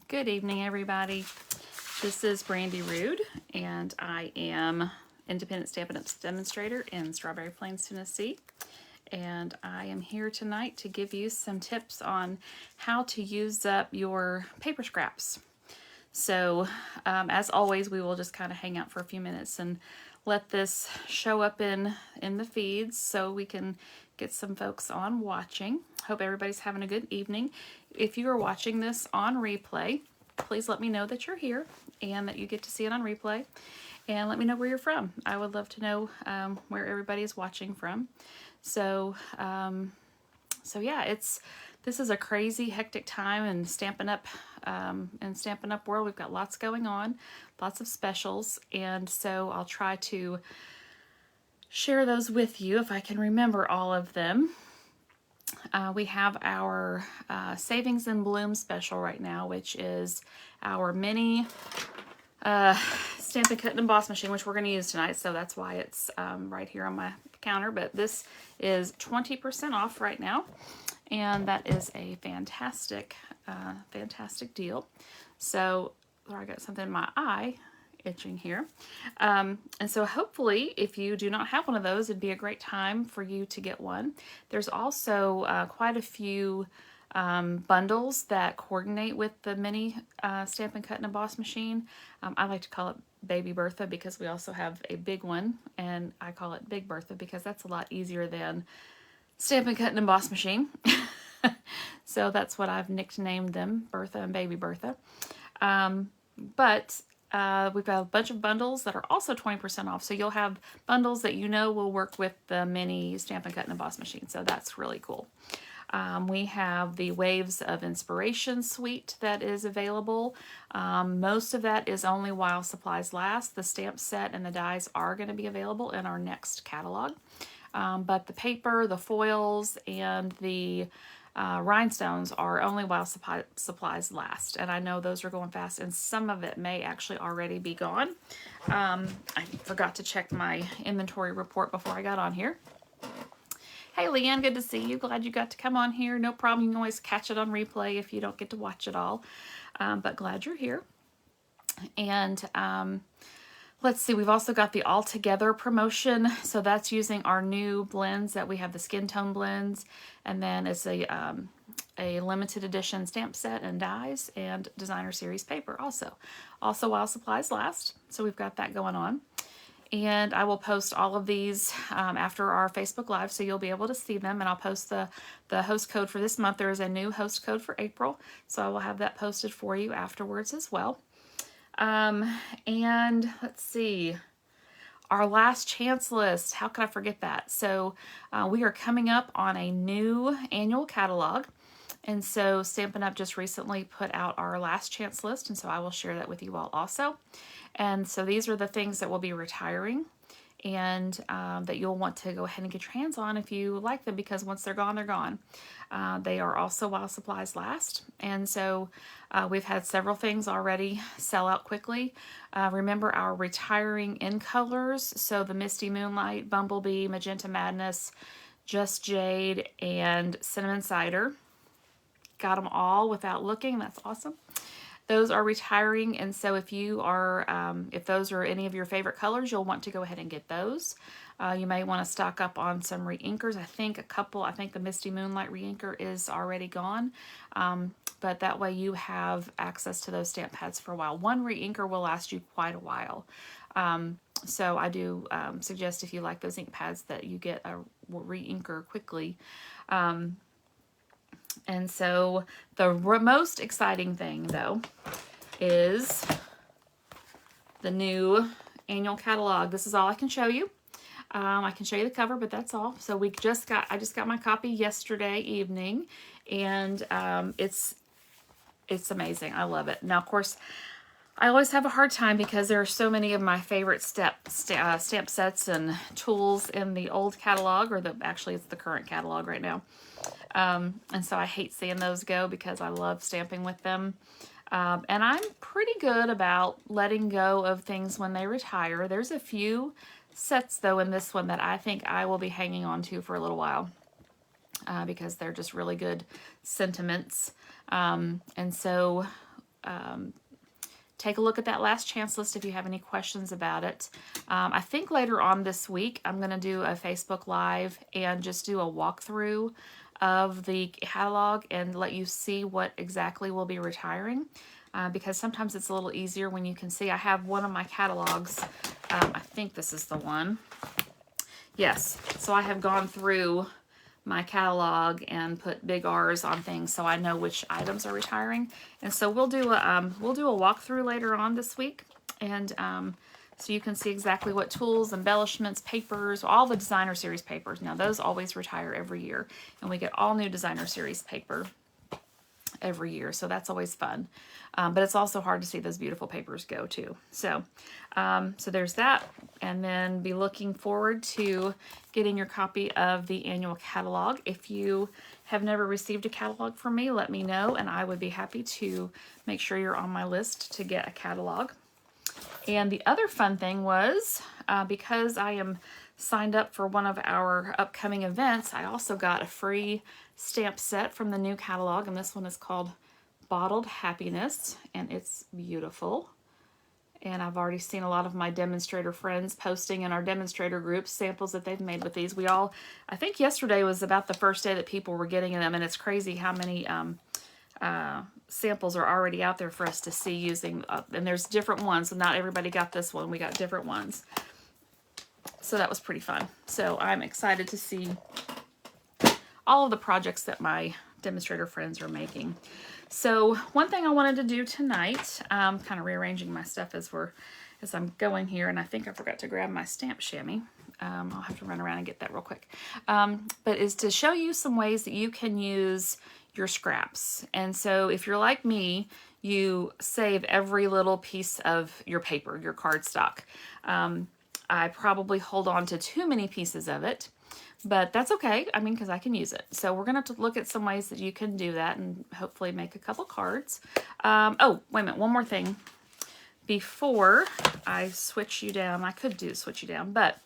Good evening, everybody. This is Brandy Rude, and I am Independent Stampin' Up! Demonstrator in Strawberry Plains, Tennessee. And I am here tonight to give you some tips on how to use up your paper scraps. So, as always, we will just kind of hang out for a few minutes and let this show up in the feeds so we can get some folks on watching. Hope everybody's having a good evening. If you are watching this on replay, please let me know that you're here and that you get to see it on replay. And let me know where you're from. I would love to know where everybody is watching from. So yeah, this is a crazy, hectic time in Stampin' Up! Stampin' Up! World. We've got lots going on, lots of specials, and so I'll try to share those with you if I can remember all of them. We have our Savings and Bloom special right now, which is our mini Stampin' Cut and Emboss machine, which we're going to use tonight, so that's why it's right here on my counter. But this is 20% off right now, and that is a fantastic, fantastic deal. So, I got something in my eye itching here. And so hopefully, if you do not have one of those, it'd be a great time for you to get one. There's also quite a few bundles that coordinate with the mini Stampin' Cut and Emboss machine. I like to call it Baby Bertha because we also have a big one, and I call it Big Bertha because that's a lot easier than Stampin' Cut and Emboss machine. So that's what I've nicknamed them, Bertha and Baby Bertha. But we've got a bunch of bundles that are also 20% off. So you'll have bundles that you know will work with the mini Stampin' Cut and Emboss machine. So that's really cool. We have the Waves of Inspiration suite that is available. Most of that is only while supplies last. The stamp set and the dies are going to be available in our next catalog. But the paper, the foils, and the rhinestones are only while supplies last. And I know those are going fast, and some of it may actually already be gone. I forgot to check my inventory report before I got on here. Hey, Leanne, good to see you. Glad you got to come on here. No problem. You can always catch it on replay if you don't get to watch it all. But glad you're here. And let's see, we've also got the All Together promotion. So that's using our new blends that we have, the skin tone blends. And then it's a limited edition stamp set and dies and designer series paper also. Also while supplies last. So we've got that going on. And I will post all of these after our Facebook Live, so you'll be able to see them. And I'll post the host code for this month. There is a new host code for April, so I will have that posted for you afterwards as well. And let's see, our last chance list. How could I forget that? So we are coming up on a new annual catalog. And so Stampin' Up! Just recently put out our last chance list, and so I will share that with you all also. And so these are the things that will be retiring and that you'll want to go ahead and get your hands on if you like them, because once they're gone, they're gone. They are also while supplies last. And so we've had several things already sell out quickly. Remember our retiring in colors. So the Misty Moonlight, Bumblebee, Magenta Madness, Just Jade, and Cinnamon Cider. Got them all without looking. That's awesome. Those are retiring, and so if you are, if those are any of your favorite colors, you'll want to go ahead and get those. You may want to stock up on some re-inkers. I think the Misty Moonlight re-inker is already gone, but that way you have access to those stamp pads for a while. One re-inker will last you quite a while. So I do suggest, if you like those ink pads, that you get a re-inker quickly. And so the most exciting thing, though, is the new annual catalog. This is all I can show you. I can show you the cover, but that's all. So I just got my copy yesterday evening, and it's amazing. I love it. Now, of course, I always have a hard time because there are so many of my favorite stamp sets and tools in the old catalog, or actually it's the current catalog right now. And so I hate seeing those go because I love stamping with them. And I'm pretty good about letting go of things when they retire. There's a few sets, though, in this one that I think I will be hanging on to for a little while because they're just really good sentiments. And so take a look at that last chance list if you have any questions about it. I think later on this week, I'm going to do a Facebook Live and just do a walkthrough of the catalog and let you see what exactly we'll be retiring. Because sometimes it's a little easier when you can see. I have one of my catalogs. I think this is the one. Yes, so I have gone through my catalog and put big R's on things so I know which items are retiring. And so we'll do a walkthrough later on this week, and so you can see exactly what tools, embellishments, papers, all the designer series papers. Now those always retire every year, and we get all new designer series paper every year, so that's always fun. But it's also hard to see those beautiful papers go too. So there's that, and then be looking forward to getting your copy of the annual catalog. If you have never received a catalog from me, let me know, and I would be happy to make sure you're on my list to get a catalog. And the other fun thing was, because I am signed up for one of our upcoming events, I also got a free stamp set from the new catalog, and this one is called Bottled Happiness, and it's beautiful. And I've already seen a lot of my demonstrator friends posting in our demonstrator groups samples that they've made with these. I think yesterday was about the first day that people were getting them, and it's crazy how many samples are already out there for us to see using, and there's different ones, so not everybody got this one. We got different ones. So that was pretty fun. So I'm excited to see all of the projects that my demonstrator friends are making. So one thing I wanted to do tonight, kind of rearranging my stuff as I'm going here, and I think I forgot to grab my stamp chamois. I'll have to run around and get that real quick. But is to show you some ways that you can use your scraps. And so if you're like me, you save every little piece of your paper, your cardstock. I probably hold on to too many pieces of it, but that's okay. I mean, because I can use it. So we're going to look at some ways that you can do that and hopefully make a couple cards. Oh, wait a minute. One more thing. Before I switch you down, I could switch you down, but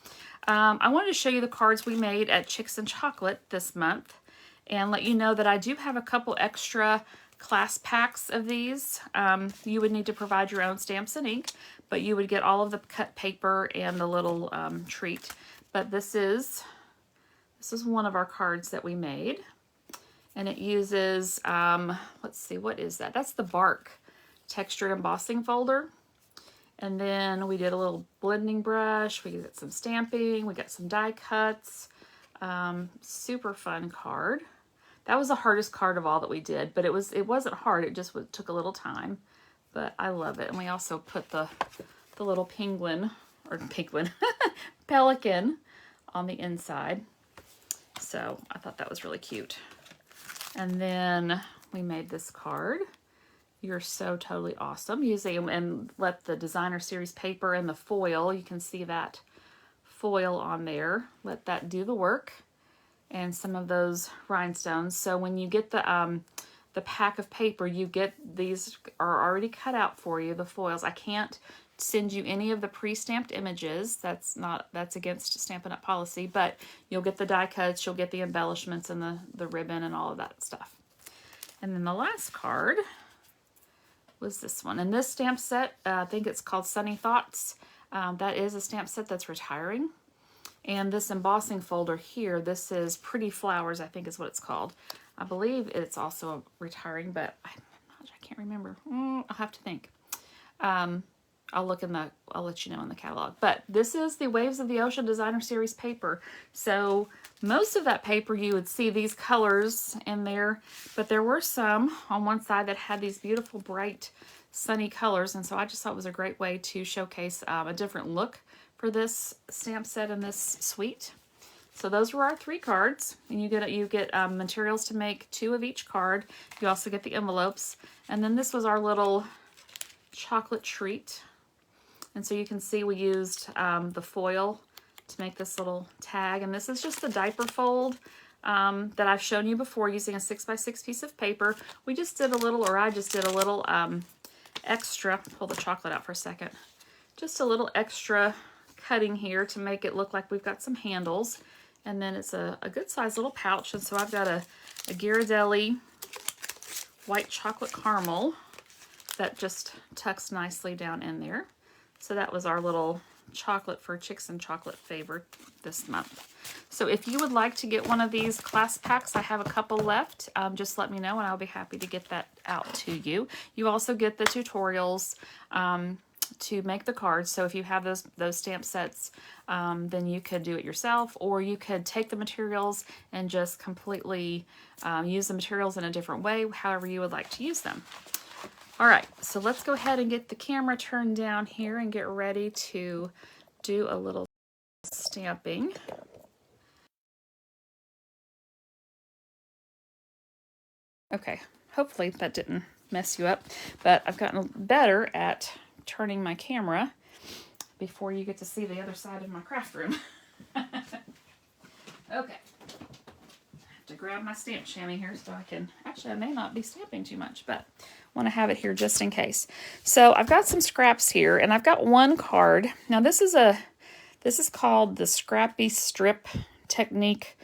I wanted to show you the cards we made at Chicks and Chocolate this month and let you know that I do have a couple extra class packs of these. You would need to provide your own stamps and ink, but you would get all of the cut paper and the little treat. But this is one of our cards that we made, and it uses, let's see, what is that? That's the Bark textured embossing folder. And then we did a little blending brush, we did some stamping, we got some die cuts. Super fun card. That was the hardest card of all that we did, but it wasn't hard, it just took a little time. But I love it. And we also put the little pelican on the inside. So I thought that was really cute. And then we made this card. You're so totally awesome. Using and let the designer series paper and the foil, you can see that foil on there. Let that do the work. And some of those rhinestones. So when you get the pack of paper, you get these are already cut out for you, the foils. I can't send you any of the pre-stamped images. That's against Stampin' Up! Policy, but you'll get the die cuts, you'll get the embellishments and the ribbon and all of that stuff. And then the last card was this one. And this stamp set, I think it's called Sunny Thoughts. That is a stamp set that's retiring. And this embossing folder here, this is Pretty Flowers, I think is what it's called. I believe it's also retiring, but I can't remember. I'll have to think. I'll let you know in the catalog. But this is the Waves of the Ocean Designer Series paper. So most of that paper you would see these colors in there, but there were some on one side that had these beautiful bright sunny colors, and so I just thought it was a great way to showcase a different look for this stamp set and this suite. So those were our 3 cards, and you get materials to make 2 of each card. You also get the envelopes, and then this was our little chocolate treat. And so you can see we used the foil to make this little tag, and this is just the diaper fold that I've shown you before using a 6x6 piece of paper. We just did a little, or I just did a little extra. Pull the chocolate out for a second. Just a little extra cutting here to make it look like we've got some handles, and then it's a good size little pouch. And so I've got a Ghirardelli white chocolate caramel that just tucks nicely down in there. So that was our little chocolate for Chicks and Chocolate favor this month. So if you would like to get one of these class packs, I have a couple left. Just let me know and I'll be happy to get that out to you. You also get the tutorials to make the cards. So if you have those stamp sets, then you could do it yourself, or you could take the materials and just completely use the materials in a different way, however you would like to use them. All right, so let's go ahead and get the camera turned down here and get ready to do a little stamping. Okay, hopefully that didn't mess you up, but I've gotten better at turning my camera before you get to see the other side of my craft room. Okay. To grab my stamp chamois here so I can, actually I may not be stamping too much, but want to have it here just in case. So I've got some scraps here and I've got one card. Now this is called the Scrappy Strip technique.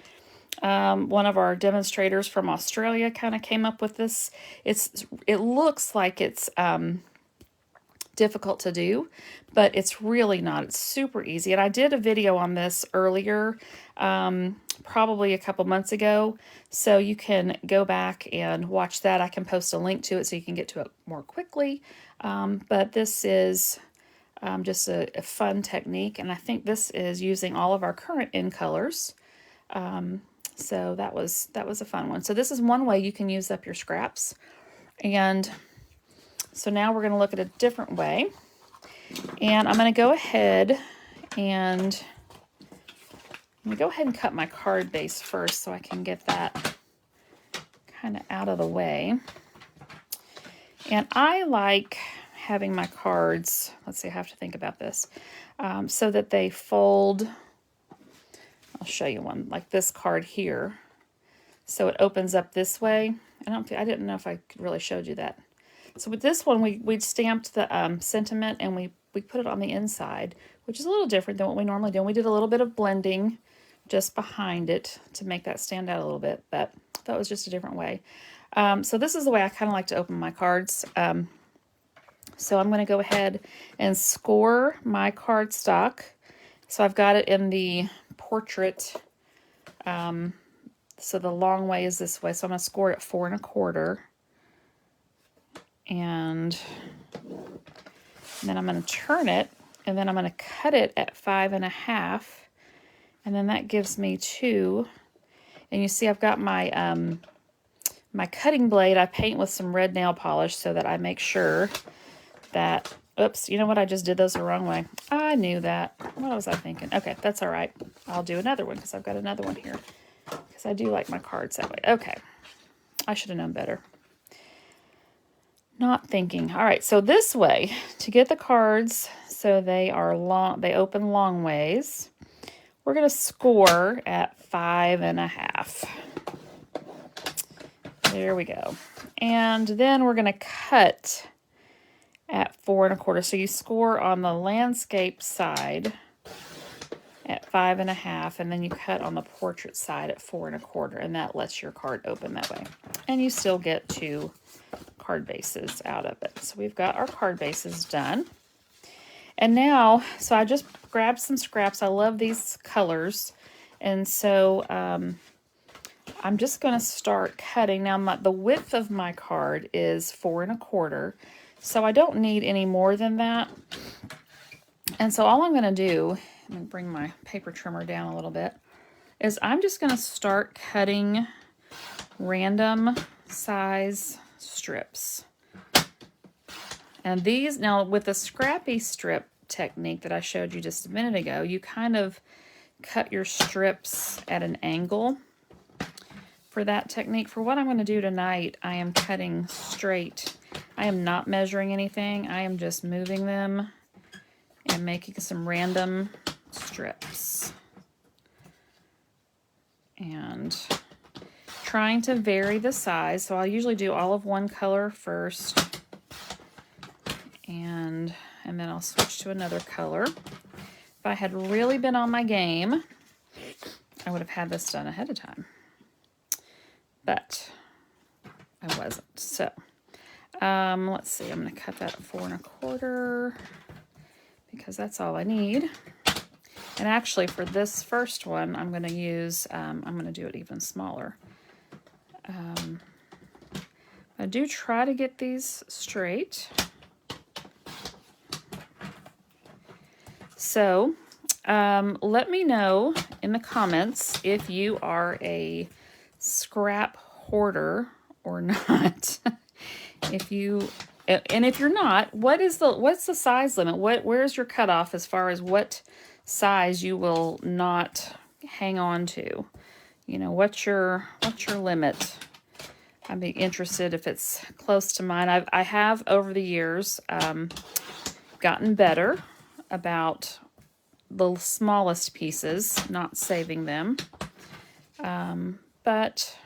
One of our demonstrators from Australia kind of came up with this. It looks like it's difficult to do, but it's really not. It's super easy. And I did a video on this earlier, probably a couple months ago, so you can go back and watch that. I can post a link to it so you can get to it more quickly. But this is just a fun technique, and I think this is using all of our current in colors. So that was a fun one. So this is one way you can use up your scraps. And so now we're going to look at a different way. And I'm going to go ahead and cut my card base first so I can get that kind of out of the way. And I like having my cards, let's see, I have to think about this, so that they fold. I'll show you one, like this card here. So it opens up this way. I didn't know if I really showed you that. So with this one, we stamped the sentiment and we put it on the inside, which is a little different than what we normally do. And we did a little bit of blending just behind it to make that stand out a little bit, but that was just a different way. So this is the way I kind of like to open my cards. So I'm going to go ahead and score my cardstock. So I've got it in the portrait. So the long way is this way. So I'm going to score it at 4 1/4. And then I'm going to turn it, and then I'm going to cut it at 5 1/2. And then that gives me 2. And you see I've got my my cutting blade. I paint with some red nail polish so that I make sure that, oops, you know what? I just did those the wrong way. I knew that. What was I thinking? Okay, that's all right. I'll do another one because I've got another one here. Because I do like my cards that way. Okay. I should have known better. Not thinking. All right, so this way, to get the cards so they are long, they open long ways, we're going to score at 5 1/2. There we go. And then we're going to cut at 4 1/4. So you score on the landscape side at 5 1/2, and then you cut on the portrait side at 4 1/4, and that lets your card open that way. And you still get 2 card bases out of it. So we've got our card bases done. And now, so I just grabbed some scraps. I love these colors. And so I'm just going to start cutting. Now the width of my card is 4 1/4. So I don't need any more than that. And so all I'm going to do, let me bring my paper trimmer down a little bit, is I'm just going to start cutting random size strips. And these, now with the scrappy strip technique that I showed you just a minute ago, you kind of cut your strips at an angle for that technique. For what I'm going to do tonight, I am cutting straight. I am not measuring anything. I am just moving them and making some random strips. And trying to vary the size. So I'll usually do all of one color first, and then I'll switch to another color. If I had really been on my game, I would have had this done ahead of time, but I wasn't. So Let's see, I'm going to cut that at 4 1/4 because that's all I need. And actually for this first one, I'm going to use, I'm going to do it even smaller. I do try to get these straight. So let me know in the comments if you are a scrap hoarder or not. If you're not, what's the size limit? Where's your cutoff as far as what size you will not hang on to? You know, what's your limit? I'd be interested if it's close to mine. I have over the years gotten better about the smallest pieces, not saving them. But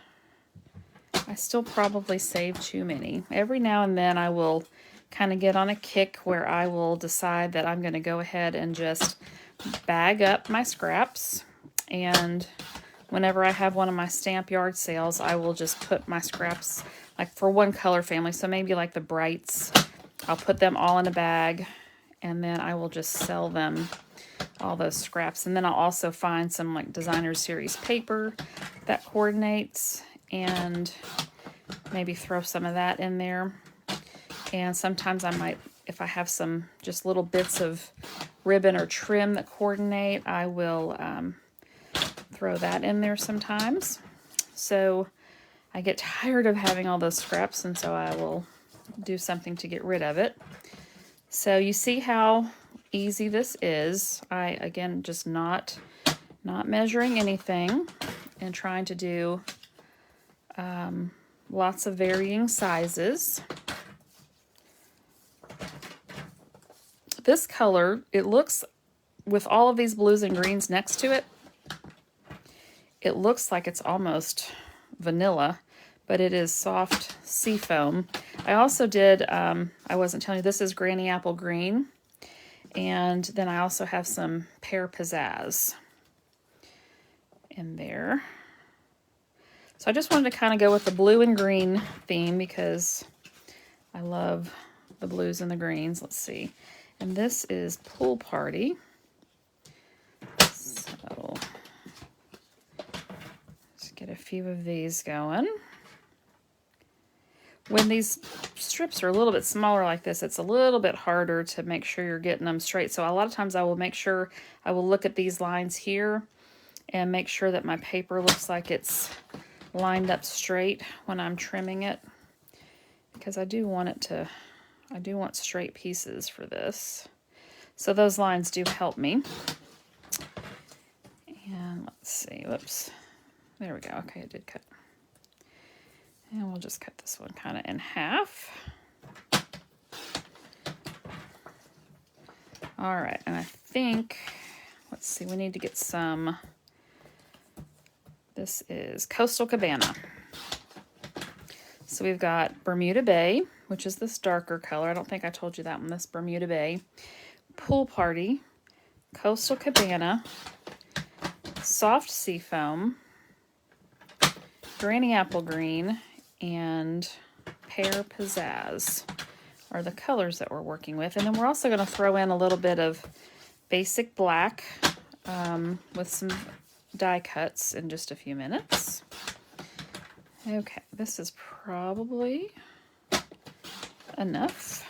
I still probably save too many. Every now and then I will kind of get on a kick where I will decide that I'm going to go ahead and just bag up my scraps, and whenever I have one of my stamp yard sales, I will just put my scraps, like for one color family, so maybe like the brights, I'll put them all in a bag, and then I will just sell them, all those scraps. And then I'll also find some like designer series paper that coordinates, and maybe throw some of that in there. And sometimes I might, if I have some just little bits of ribbon or trim that coordinate, I will throw that in there sometimes. So I get tired of having all those scraps, and so I will do something to get rid of it. So you see how easy this is. I, again, just not measuring anything and trying to do lots of varying sizes. This color, it looks, with all of these blues and greens next to it, it looks like it's almost vanilla, but it is soft seafoam. I also did, I wasn't telling you, this is Granny Apple Green. And then I also have some Pear Pizzazz in there. So I just wanted to kind of go with the blue and green theme because I love the blues and the greens. Let's see. And this is Pool Party. So let's get a few of these going. When these strips are a little bit smaller like this, it's a little bit harder to make sure you're getting them straight. So a lot of times I will make sure, I will look at these lines here and make sure that my paper looks like it's lined up straight when I'm trimming it, because I do want it to, I do want straight pieces for this. So those lines do help me. And let's see, whoops. There we go. Okay, it did cut. And we'll just cut this one kind of in half. All right, and I think, let's see, we need to get some, this is Coastal Cabana. So we've got Bermuda Bay, which is this darker color. I don't think I told you that one. This Bermuda Bay. Pool Party, Coastal Cabana, Soft Seafoam, Granny Apple Green, and Pear Pizzazz are the colors that we're working with. And then we're also going to throw in a little bit of basic black with some die cuts in just a few minutes. Okay, this is probably enough.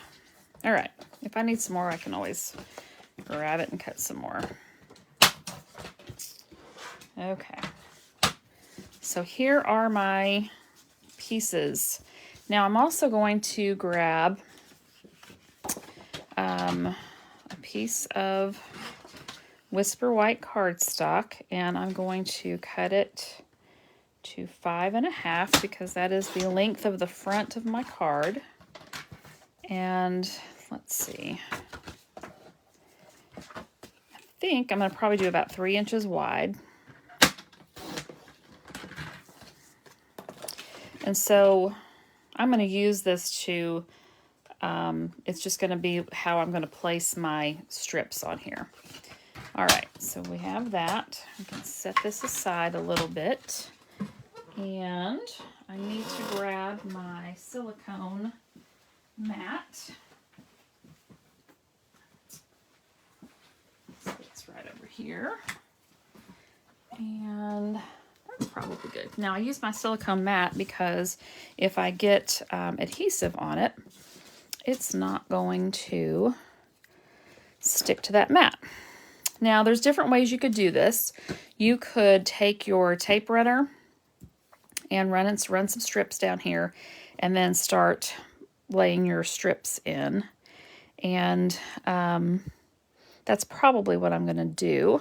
All right, if I need some more, I can always grab it and cut some more. Okay, so here are my pieces. Now I'm also going to grab a piece of Whisper White cardstock, and I'm going to cut it to 5 1/2 because that is the length of the front of my card. And let's see, I think I'm going to probably do about 3 inches wide. And so I'm going to use this to, it's just going to be how I'm going to place my strips on here. All right, so we have that. I can set this aside a little bit. And I need to grab my silicone mat. So it's right over here. And that's probably good. Now I use my silicone mat because if I get adhesive on it, it's not going to stick to that mat. Now there's different ways you could do this. You could take your tape runner and run some strips down here and then start laying your strips in. And that's probably what I'm going to do.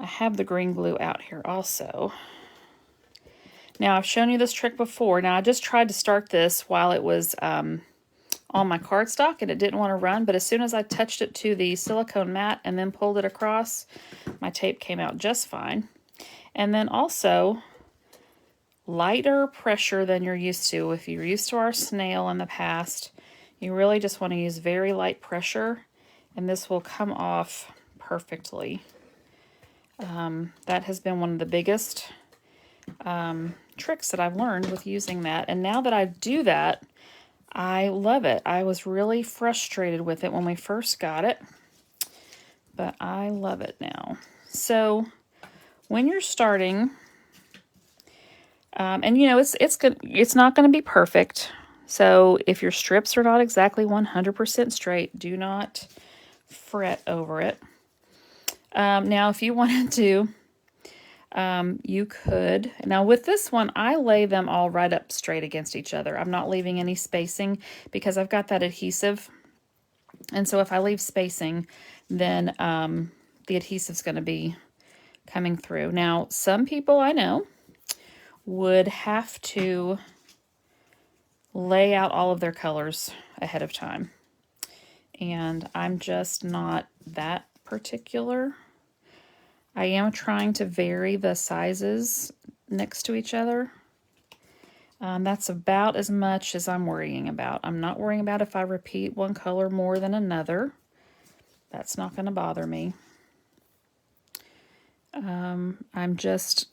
I have the green glue out here also. Now I've shown you this trick before. Now I just tried to start this while it was on my cardstock and it didn't want to run, but as soon as I touched it to the silicone mat and then pulled it across, my tape came out just fine. And then also lighter pressure than you're used to. If you're used to our snail in the past, you really just want to use very light pressure and this will come off perfectly. That has been one of the biggest tricks that I've learned with using that. And now that I do that, I love it. I was really frustrated with it when we first got it, but I love it now. So when you're starting, and you know, it's good. It's not going to be perfect. So if your strips are not exactly 100% straight, do not fret over it. Now, if you wanted to, you could. Now, with this one, I lay them all right up straight against each other. I'm not leaving any spacing because I've got that adhesive. And so if I leave spacing, then the adhesive's going to be coming through. Now, some people I know would have to lay out all of their colors ahead of time. And I'm just not that particular. I am trying to vary the sizes next to each other. That's about as much as I'm worrying about. I'm not worrying about if I repeat one color more than another. That's not going to bother me. I'm just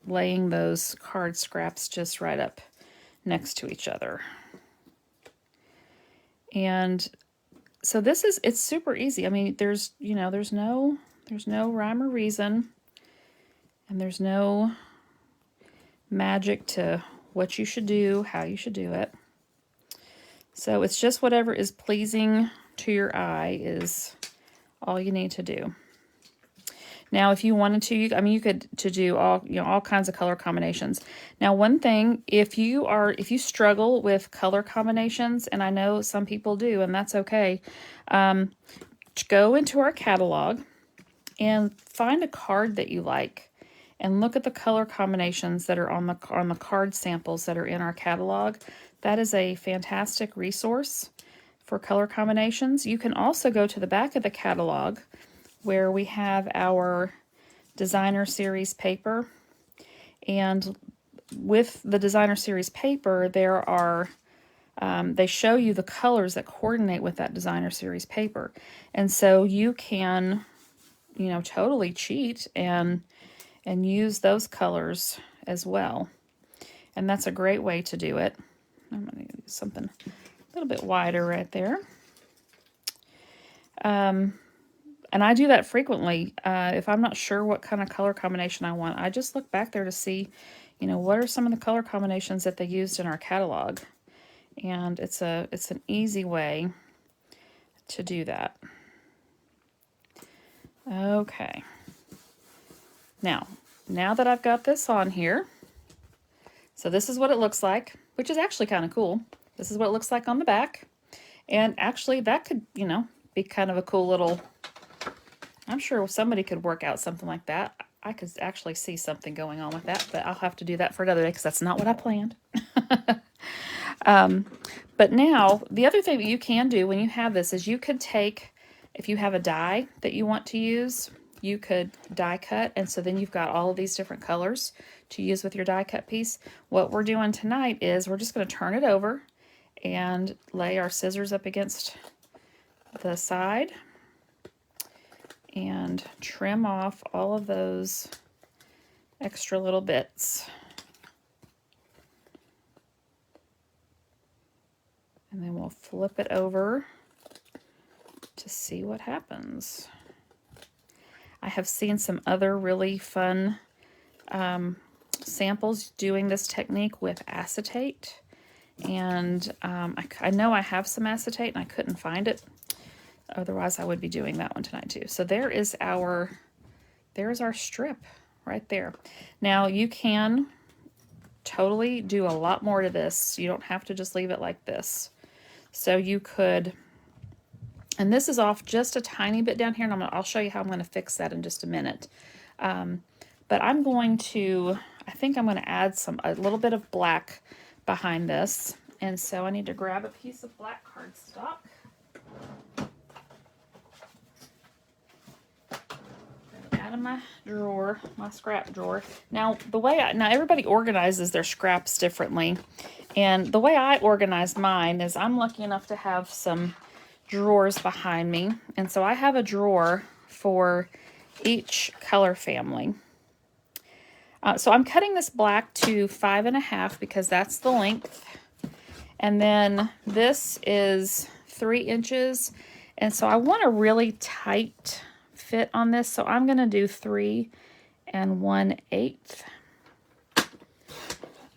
laying those card scraps just right up next to each other. And so this is, it's super easy. I mean, there's no rhyme or reason, and there's no magic to what you should do, how you should do it. So it's just whatever is pleasing to your eye is all you need to do. Now, if you wanted to, you could do all kinds of color combinations. Now, one thing, if you struggle with color combinations, and I know some people do, and that's okay, go into our catalog and find a card that you like, and look at the color combinations that are on the card samples that are in our catalog. That is a fantastic resource for color combinations. You can also go to the back of the catalog where we have our designer series paper, and with the designer series paper there are they show you the colors that coordinate with that designer series paper, and so you can totally cheat and use those colors as well, and that's a great way to do it. I'm going to use something a little bit wider right there. And I do that frequently. If I'm not sure what kind of color combination I want, I just look back there to see, what are some of the color combinations that they used in our catalog. And it's an easy way to do that. Okay. Now that I've got this on here, so this is what it looks like, which is actually kind of cool. This is what it looks like on the back. And actually that could, be kind of a cool little, I'm sure somebody could work out something like that. I could actually see something going on with that, but I'll have to do that for another day because that's not what I planned. But now, the other thing that you can do when you have this is you could take, if you have a die that you want to use, you could die cut, and so then you've got all of these different colors to use with your die cut piece. What we're doing tonight is we're just going to turn it over and lay our scissors up against the side and trim off all of those extra little bits. we'll flip it over to see what happens. I have seen some other really fun samples doing this technique with acetate. And I know I have some acetate and I couldn't find it. Otherwise, I would be doing that one tonight too. So there's our strip right there. Now you can totally do a lot more to this. You don't have to just leave it like this. So you could, and this is off just a tiny bit down here, and I'll show you how I'm going to fix that in just a minute. But I'm going to, I think I'm going to add a little bit of black behind this. And so I need to grab a piece of black cardstock. Out of my drawer, my scrap drawer. Now everybody organizes their scraps differently. And the way I organize mine is I'm lucky enough to have some drawers behind me. And so I have a drawer for each color family. So I'm cutting this black to 5.5 because that's the length. And then this is 3 inches. And so I want a really tight fit on this. So I'm going to do 3 1/8.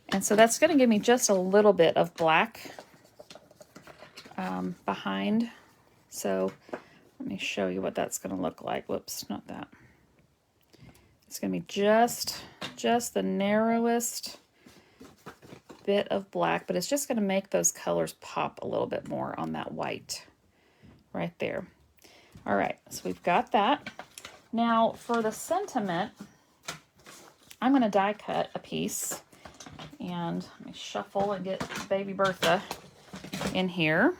And so that's going to give me just a little bit of black behind. So let me show you what that's going to look like. Whoops, not that. It's going to be just the narrowest bit of black, but it's just going to make those colors pop a little bit more on that white right there. All right, so we've got that. Now for the sentiment, I'm going to die cut a piece, and let me shuffle and get baby Bertha in here.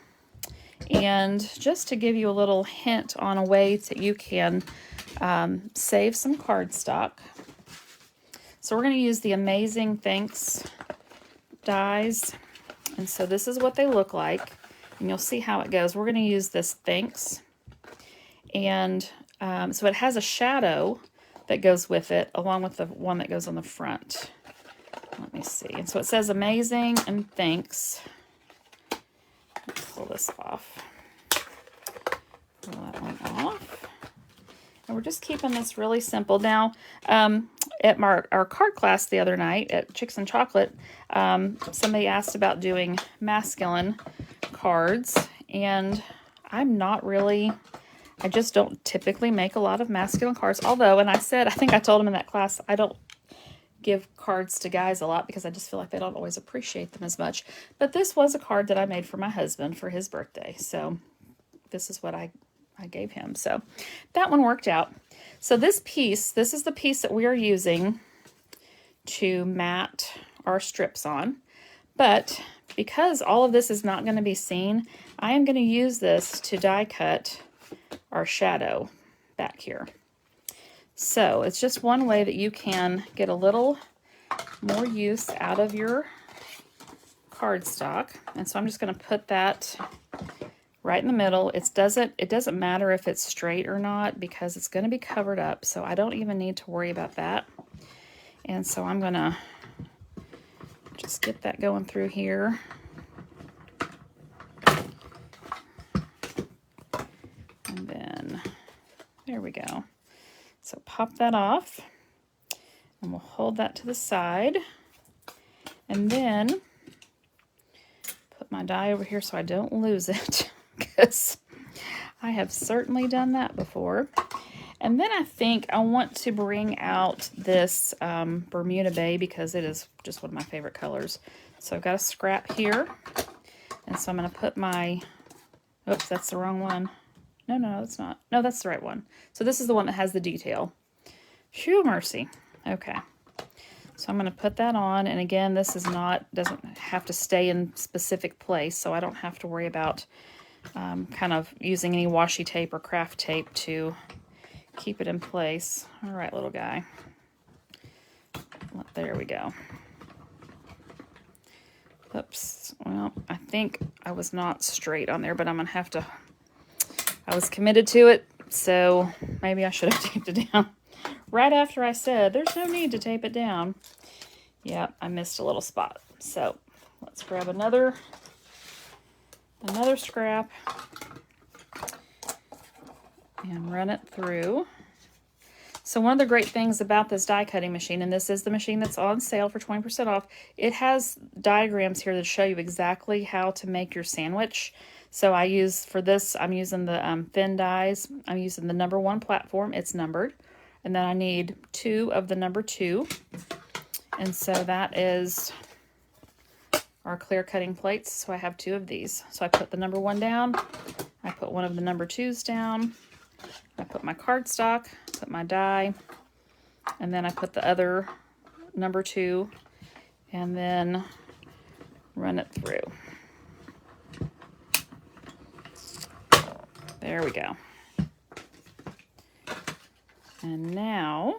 And just to give you a little hint on a way that you can save some cardstock. So we're going to use the Amazing Thanks dies. And so this is what they look like. And you'll see how it goes. We're going to use this Thanks. And so it has a shadow that goes with it, along with the one that goes on the front. Let me see. And so it says Amazing and Thanks. Let's pull this off. Pull that one off. And we're just keeping this really simple. Now, at our card class the other night at Chicks and Chocolate, somebody asked about doing masculine cards. And I'm not really... I just don't typically make a lot of masculine cards. Although, and I think I told them in that class, I don't give cards to guys a lot because I just feel like they don't always appreciate them as much. But this was a card that I made for my husband for his birthday. So this is what I gave him. So that one worked out. So this is the piece that we are using to mat our strips on. But because all of this is not going to be seen, I am going to use this to die cut our shadow back here. So it's just one way that you can get a little more use out of your cardstock. And so I'm just going to put that right in the middle. It doesn't matter if it's straight or not because it's going to be covered up. So I don't even need to worry about that. And so I'm going to just get that going through here. And then, there we go. So pop that off, and we'll hold that to the side. And then put my die over here so I don't lose it, because I have certainly done that before. And then I think I want to bring out this Bermuda Bay because it is just one of my favorite colors. So I've got a scrap here, and so I'm going to put my, oops, that's the wrong one. No, that's not. No, that's the right one. So this is the one that has the detail. Phew, mercy. Okay. So I'm going to put that on. And again, this is doesn't have to stay in specific place. So I don't have to worry about kind of using any washi tape or craft tape to keep it in place. All right, little guy. There we go. Oops. Well, I think I was not straight on there, but I'm going to have to... I was committed to it, so maybe I should have taped it down right after I said there's no need to tape it down. Yeah, I missed a little spot. So let's grab another another scrap and run it through. So one of the great things about this die cutting machine, and this is the machine that's on sale for 20% off, it has diagrams here that show you exactly how to make your sandwich. So I use, for this, I'm using the thin dies. I'm using the number 1 platform. It's numbered. And then I need 2 of the number 2. And so that is our clear cutting plates. So I have 2 of these. So I put the number 1 down. I put one of the number 2s down. I put my cardstock, put my die, and then I put the other number 2, and then run it through. There we go. And now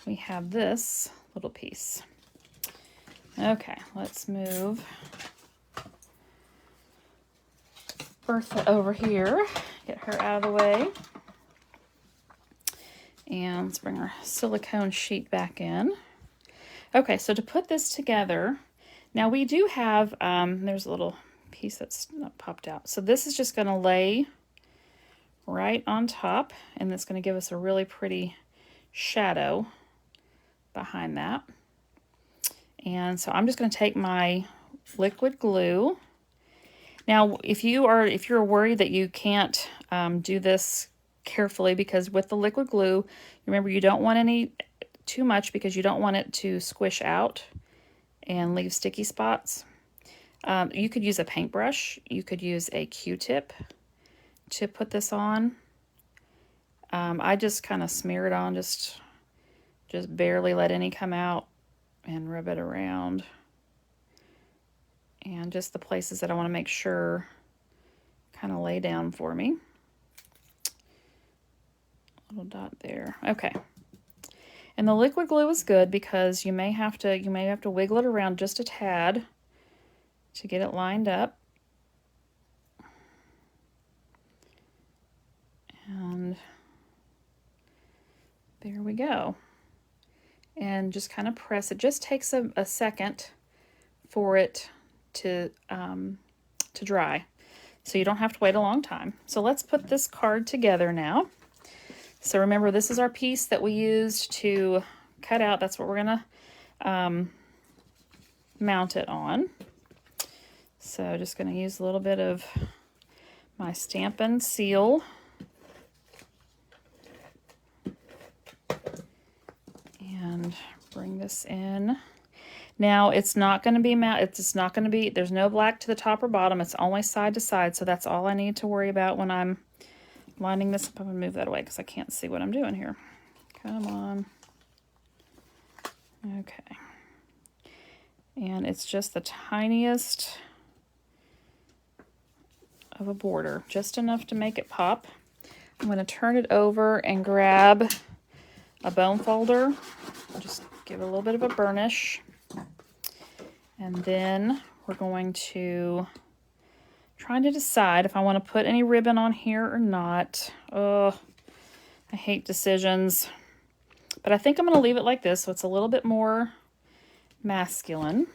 we have this little piece. Okay, let's move Bertha over here. Get her out of the way. And let's bring our silicone sheet back in. Okay, so to put this together, now we do have, there's a little piece that's not popped out. So this is just going to lay right on top, and it's going to give us a really pretty shadow behind that. And so I'm just going to take my liquid glue. Now, if you're worried that you can't do this carefully, because with the liquid glue, remember you don't want any too much because you don't want it to squish out and leave sticky spots. You could use a paintbrush. You could use a Q-tip to put this on. I just kind of smear it on, just barely let any come out and rub it around. And just the places that I want to make sure kind of lay down for me. Little dot there. Okay. And the liquid glue is good because you may have to wiggle it around just a tad to get it lined up. And there we go. And just kind of press. It just takes a second for it to dry, so you don't have to wait a long time. So let's put this card together now. So remember, this is our piece that we used to cut out. That's what we're gonna mount it on. So just gonna use a little bit of my Stampin' Seal. And bring this in. Now it's not going to be there's no black to the top or bottom. It's only side to side. So that's all I need to worry about when I'm lining this up. I'm going to move that away because I can't see what I'm doing here. Come on. Okay. And it's just the tiniest of a border, just enough to make it pop. I'm going to turn it over and grab a bone folder. Just give it a little bit of a burnish. And then we're going to try to decide if I want to put any ribbon on here or not. Oh, I hate decisions. But I think I'm going to leave it like this so it's a little bit more masculine.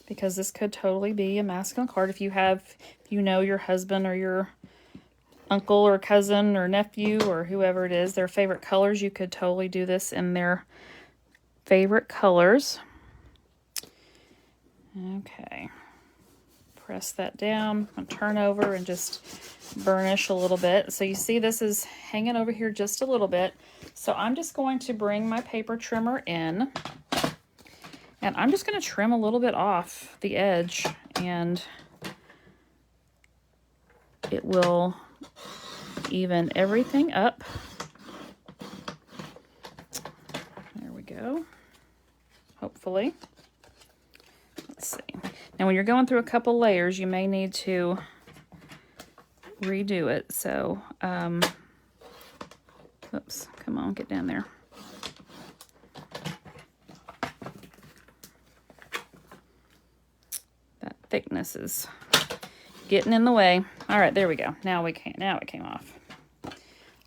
Because this could totally be a masculine card. If you know your husband or your uncle or cousin or nephew or whoever it is, their favorite colors, you could totally do this in their favorite colors. Okay, press that down and turn over and just burnish a little bit. So you see this is hanging over here just a little bit. So I'm just going to bring my paper trimmer in, and I'm just going to trim a little bit off the edge, and it will even everything up. There we go. Hopefully. Let's see. Now when you're going through a couple layers, you may need to redo it. So, oops, come on, get down there. That thickness is getting in the way. All right, there we go. Now it came off.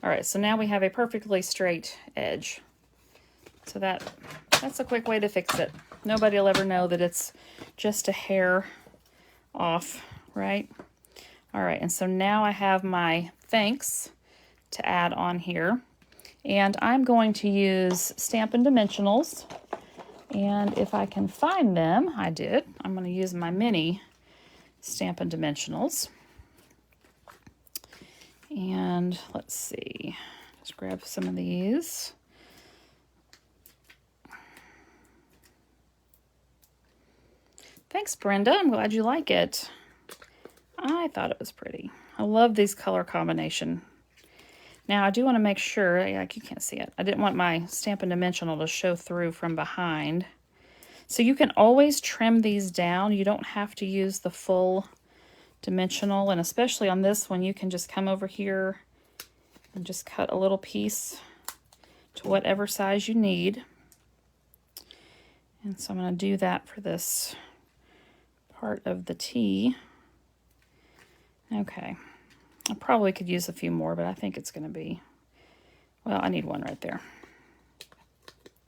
All right, so now we have a perfectly straight edge. So that's a quick way to fix it. Nobody will ever know that it's just a hair off, right? All right, and so now I have my thanks to add on here. And I'm going to use Stampin' Dimensionals. And if I can find them, I did. I'm going to use my mini Stampin' Dimensionals. And let's see, just grab some of these. Thanks, Brenda. I'm glad you like it. I thought it was pretty. I love these color combination. Now, I do want to make sure, like you can't see it, I didn't want my Stampin' Dimensional to show through from behind. So you can always trim these down. You don't have to use the full dimensional, and especially on this one, you can just come over here and just cut a little piece to whatever size you need. And so I'm going to do that for this part of the T. Okay. I probably could use a few more, but I think it's going to be, well, I need one right there.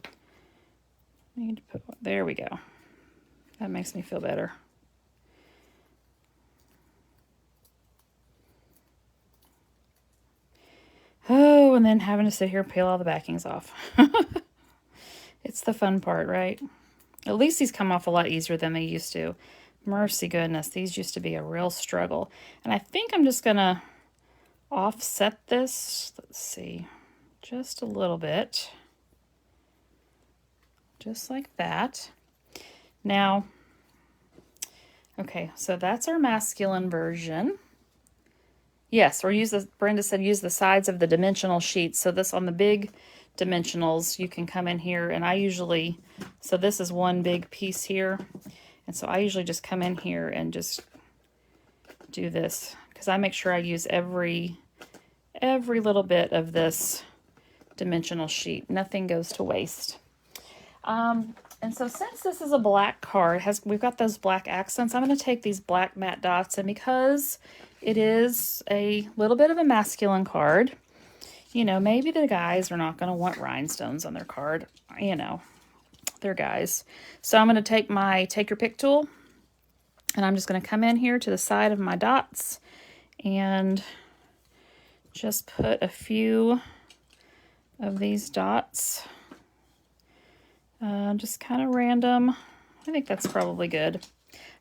I need to put one, there we go. That makes me feel better. Oh, and then having to sit here and peel all the backings off. It's the fun part, right? At least these come off a lot easier than they used to. Mercy goodness, these used to be a real struggle. And I think I'm just gonna offset this, let's see, just a little bit. Just like that. Now, okay, so that's our masculine version. Yes, or use the, Brenda said use the sides of the dimensional sheets. So this on the big dimensionals, you can come in here, and I usually, so this is one big piece here. And so I usually just come in here and just do this, because I make sure I use every little bit of this dimensional sheet. Nothing goes to waste. And so since this is a black card, we've got those black accents, I'm going to take these black matte dots, and because it is a little bit of a masculine card, you know, maybe the guys are not going to want rhinestones on their card, you know. They're guys. So I'm going to take my Take Your Pick tool, and I'm just going to come in here to the side of my dots and just put a few of these dots, just kind of random. I think that's probably good.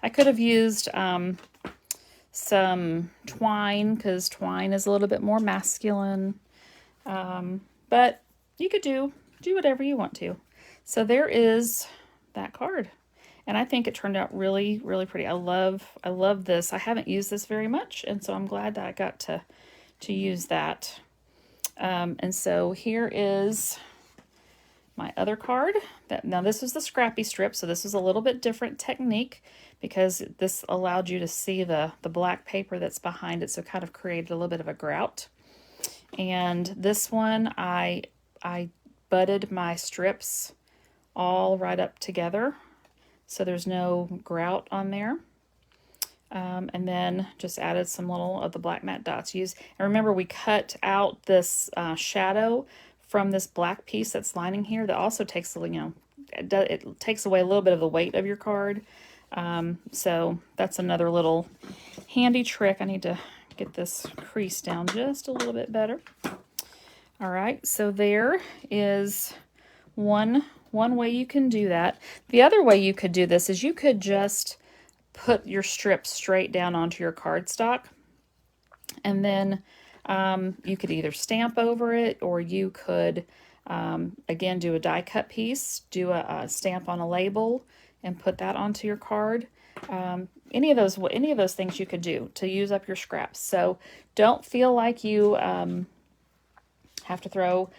I could have used some twine, because twine is a little bit more masculine, but you could do whatever you want to. So there is that card, and I think it turned out really, really pretty. I love this. I haven't used this very much, and so I'm glad that I got to use that. And so here is my other card. Now this is the scrappy strip, so this is a little bit different technique, because this allowed you to see the black paper that's behind it, so it kind of created a little bit of a grout. And this one, I butted my strips all right up together, so there's no grout on there. And then just added some little of the black matte dots. And remember, we cut out this shadow from this black piece that's lining here. That also takes, you know, it takes away a little bit of the weight of your card. So that's another little handy trick. I need to get this crease down just a little bit better. All right, so there is one way you can do that. The other way you could do this is you could just put your strips straight down onto your cardstock, and then you could either stamp over it, or you could again do a die cut piece, do a stamp on a label and put that onto your card. Any of those things you could do to use up your scraps. So don't feel like you have to throw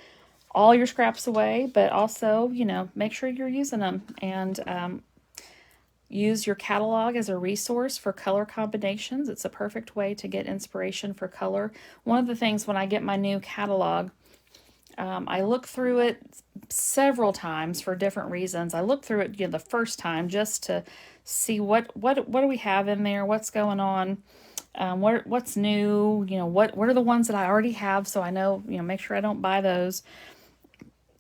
all your scraps away, but also, you know, make sure you're using them, and use your catalog as a resource for color combinations. It's a perfect way to get inspiration for color. One of the things when I get my new catalog, I look through it several times for different reasons. I look through it, you know, the first time just to see what do we have in there, what's going on, what's new, you know, what are the ones that I already have, so I know, you know, make sure I don't buy those,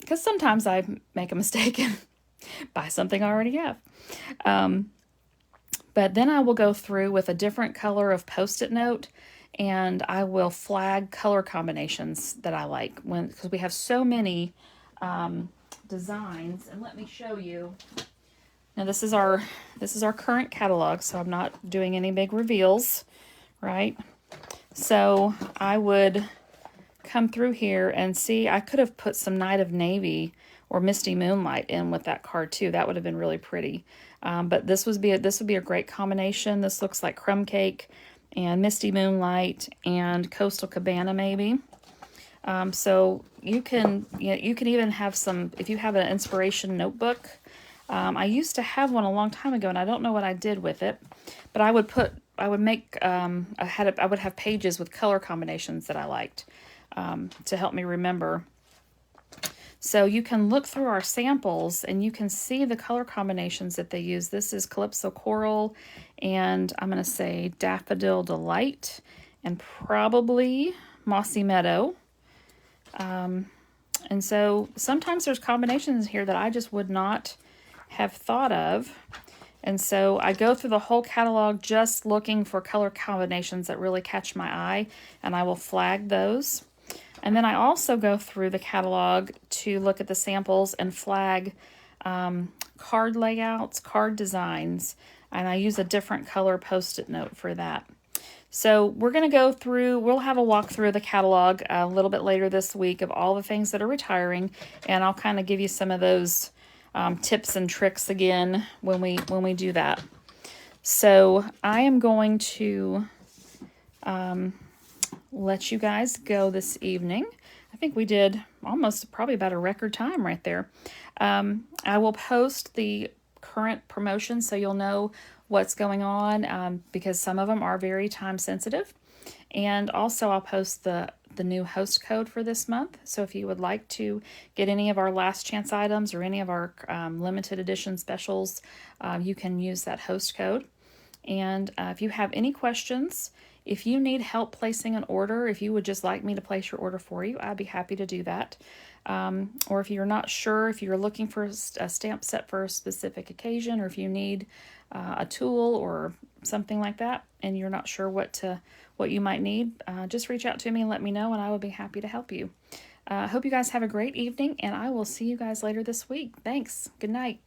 because sometimes I make a mistake Buy something I already have. But then I will go through with a different color of Post-it note, and I will flag color combinations that I like, because we have so many designs. And let me show you. Now this is our current catalog, so I'm not doing any big reveals, right? So I would come through here and see, I could have put some Night of Navy or Misty Moonlight in with that card too. That would have been really pretty. But this would be a great combination. This looks like Crumb Cake and Misty Moonlight and Coastal Cabana maybe. So you can even have some, if you have an inspiration notebook. I used to have one a long time ago, and I don't know what I did with it, but I would have pages with color combinations that I liked to help me remember. So you can look through our samples and you can see the color combinations that they use. This is Calypso Coral, and I'm going to say Daffodil Delight, and probably Mossy Meadow. And so sometimes there's combinations here that I just would not have thought of. And so I go through the whole catalog just looking for color combinations that really catch my eye, and I will flag those. And then I also go through the catalog to look at the samples and flag card layouts, card designs, and I use a different color Post-it note for that. So we're going to go through, we'll have a walkthrough of the catalog a little bit later this week of all the things that are retiring, and I'll kind of give you some of those tips and tricks again when we do that. So I am going to let you guys go this evening. I think we did probably about a record time right there. I will post the current promotions so you'll know what's going on, because some of them are very time sensitive. And also I'll post the new host code for this month. So if you would like to get any of our last chance items or any of our limited edition specials, you can use that host code. And if you have any questions, if you need help placing an order, if you would just like me to place your order for you, I'd be happy to do that. Or if you're not sure, if you're looking for a stamp set for a specific occasion, or if you need a tool or something like that, and you're not sure what you might need, just reach out to me and let me know, and I will be happy to help you. I hope you guys have a great evening, and I will see you guys later this week. Thanks. Good night.